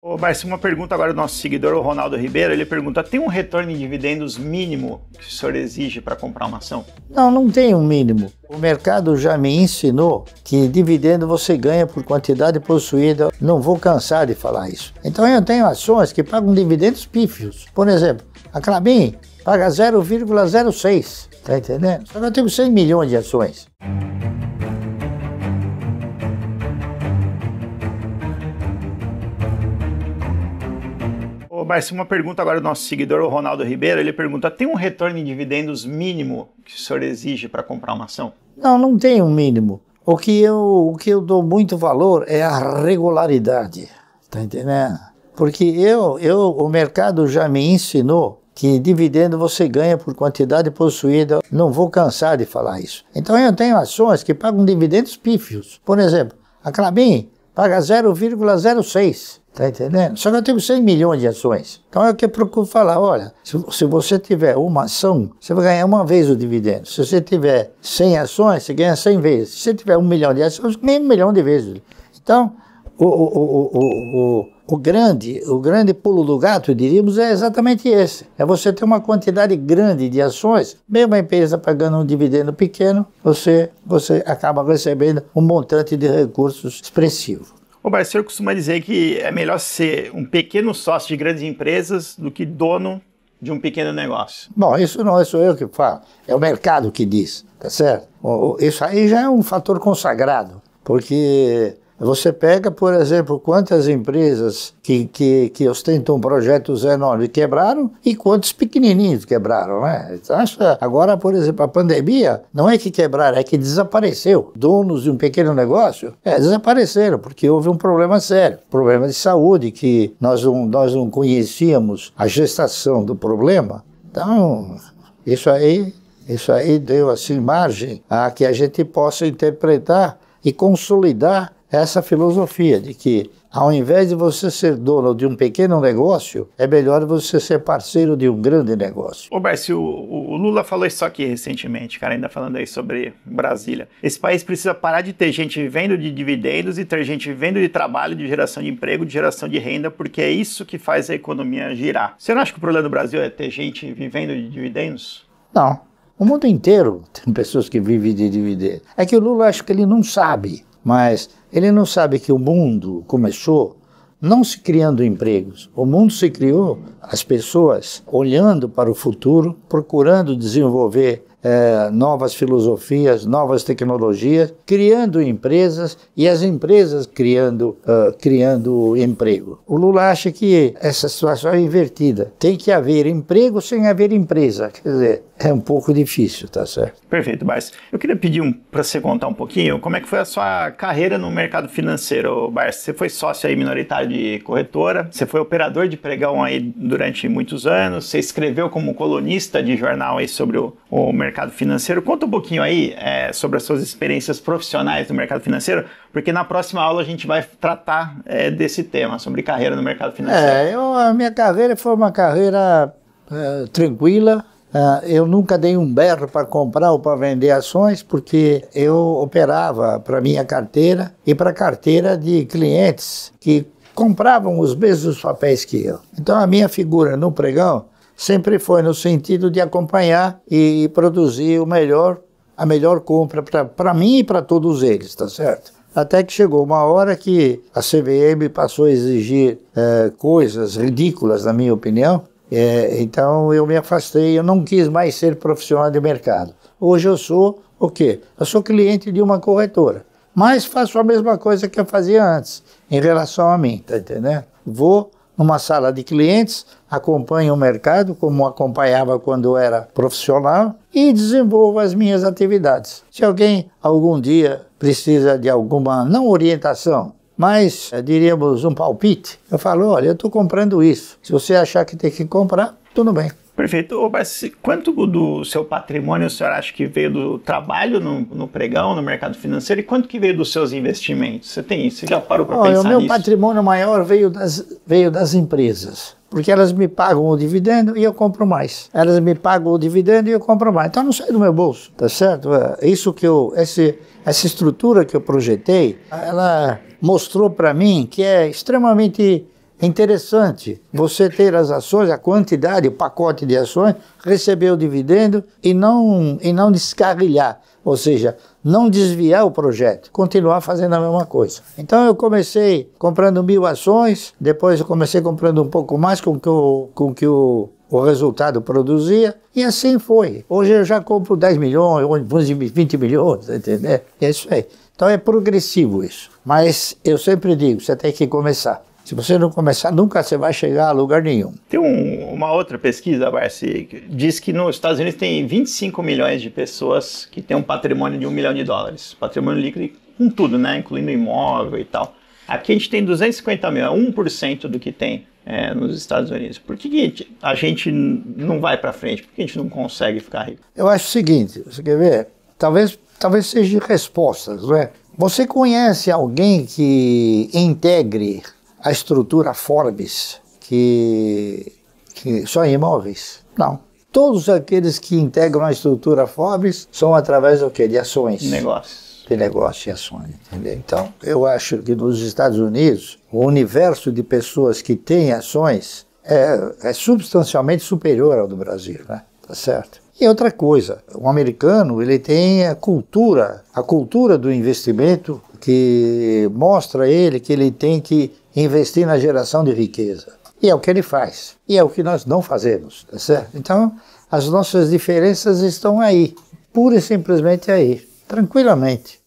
Ô, Márcio, uma pergunta agora do nosso seguidor, o Ronaldo Ribeiro. Ele pergunta: tem um retorno em dividendos mínimo que o senhor exige para comprar uma ação? Não, não tem um mínimo. O mercado já me ensinou que dividendo você ganha por quantidade possuída. Não vou cansar de falar isso. Então eu tenho ações que pagam dividendos pífios. Por exemplo, a Klabin paga 0,06. Tá entendendo? Só que eu tenho 100 milhões de ações. Márcio, uma pergunta agora do nosso seguidor, o Ronaldo Ribeiro. Ele pergunta: tem um retorno em dividendos mínimo que o senhor exige para comprar uma ação? Não, não tem um mínimo. O que eu dou muito valor é a regularidade, tá entendendo? Porque o mercado já me ensinou que dividendo você ganha por quantidade possuída. Não vou cansar de falar isso. Então eu tenho ações que pagam dividendos pífios. Por exemplo, a Klabin paga 0,06. Tá entendendo? Só que eu tenho 100 milhões de ações. Então é o que eu procuro falar: olha, se você tiver uma ação, você vai ganhar uma vez o dividendo. Se você tiver 100 ações, você ganha 100 vezes. Se você tiver 1 milhão de ações, você ganha 1 milhão de vezes. Então, o grande pulo do gato, diríamos, é exatamente esse. É você ter uma quantidade grande de ações, mesmo a empresa pagando um dividendo pequeno, você acaba recebendo um montante de recursos expressivo. O Márcio, o senhor costuma dizer que é melhor ser um pequeno sócio de grandes empresas do que dono de um pequeno negócio. Bom, isso não sou eu que falo, é o mercado que diz, tá certo? Isso aí já é um fator consagrado, porque você pega, por exemplo, quantas empresas que ostentam projetos enormes quebraram e quantos pequenininhos quebraram, né? Então, agora, por exemplo, a pandemia não é que quebraram, é que desapareceu. Donos de um pequeno negócio desapareceram, porque houve um problema sério, problema de saúde, que nós não conhecíamos a gestação do problema. Então, isso aí deu assim margem a que a gente possa interpretar e consolidar essa filosofia de que, ao invés de você ser dono de um pequeno negócio, é melhor você ser parceiro de um grande negócio. Ô, Márcio, o Lula falou isso aqui recentemente, cara, ainda falando aí sobre Brasília. Esse país precisa parar de ter gente vivendo de dividendos e ter gente vivendo de trabalho, de geração de emprego, de geração de renda, porque é isso que faz a economia girar. Você não acha que o problema do Brasil é ter gente vivendo de dividendos? Não. O mundo inteiro tem pessoas que vivem de dividendos. É que o Lula, acho que ele não sabe, mas ele não sabe que o mundo começou não se criando empregos. O mundo se criou, as pessoas olhando para o futuro, procurando desenvolver novas filosofias, novas tecnologias, criando empresas e as empresas criando emprego. O Lula acha que essa situação é invertida. Tem que haver emprego sem haver empresa. Quer dizer, é um pouco difícil, tá certo? Perfeito, Márcio. Eu queria pedir para você contar um pouquinho como é que foi a sua carreira no mercado financeiro, Márcio. Você foi sócio aí minoritário de corretora, você foi operador de pregão aí durante muitos anos, você escreveu como colunista de jornal aí sobre o mercado financeiro. Conta um pouquinho aí sobre as suas experiências profissionais no mercado financeiro, porque na próxima aula a gente vai tratar desse tema, sobre carreira no mercado financeiro. A minha carreira foi uma carreira tranquila. Eu nunca dei um berro para comprar ou para vender ações, porque eu operava para minha carteira e para a carteira de clientes que compravam os mesmos papéis que eu. Então a minha figura no pregão sempre foi no sentido de acompanhar e produzir a melhor compra para mim e para todos eles, tá certo? Até que chegou uma hora que a CVM passou a exigir coisas ridículas, na minha opinião. Então eu me afastei, eu não quis mais ser profissional de mercado. Hoje eu sou o quê? Eu sou cliente de uma corretora, mas faço a mesma coisa que eu fazia antes, em relação a mim, tá entendendo? Vou numa sala de clientes, acompanho o mercado, como acompanhava quando eu era profissional, e desenvolvo as minhas atividades. Se alguém algum dia precisa de alguma, não orientação, mas, diríamos, um palpite, eu falo: olha, eu estou comprando isso. Se você achar que tem que comprar, tudo bem. Perfeito. Mas quanto do seu patrimônio o senhor acha que veio do trabalho no pregão, no mercado financeiro, e quanto que veio dos seus investimentos? Você tem isso? Você já parou para pensar nisso? O meu patrimônio maior veio das empresas, porque elas me pagam o dividendo e eu compro mais. Elas me pagam o dividendo e eu compro mais. Então não sai do meu bolso, tá certo? Isso que essa estrutura que eu projetei, ela mostrou para mim que é extremamente É interessante você ter as ações, a quantidade, o pacote de ações, receber o dividendo e não descarrilhar, ou seja, não desviar o projeto, continuar fazendo a mesma coisa. Então eu comecei comprando 1000 ações, depois eu comecei comprando um pouco mais com que o resultado produzia, e assim foi. Hoje eu já compro 10 milhões, 20 milhões, entendeu? É isso aí. Então é progressivo isso. Mas eu sempre digo, você tem que começar. Se você não começar, nunca você vai chegar a lugar nenhum. Tem uma outra pesquisa, Barsi, que diz que nos Estados Unidos tem 25 milhões de pessoas que têm um patrimônio de $1 milhão. Patrimônio líquido com tudo, né? Incluindo imóvel e tal. Aqui a gente tem 250 mil, é 1% do que tem nos Estados Unidos. Por que a gente não vai para frente? Por que a gente não consegue ficar rico? Eu acho o seguinte, você quer ver? Talvez seja respostas, não é? Você conhece alguém que integre a estrutura Forbes, que só em imóveis? Não. Todos aqueles que integram a estrutura Forbes são através do quê? De ações. Negócios. De negócio e ações, entendeu? Então, eu acho que nos Estados Unidos, o universo de pessoas que têm ações é substancialmente superior ao do Brasil, né? Tá certo? E outra coisa, o americano, ele tem a cultura do investimento que mostra a ele que ele tem que investir na geração de riqueza. E é o que ele faz. E é o que nós não fazemos, tá certo? Então, as nossas diferenças estão aí, pura e simplesmente aí, tranquilamente.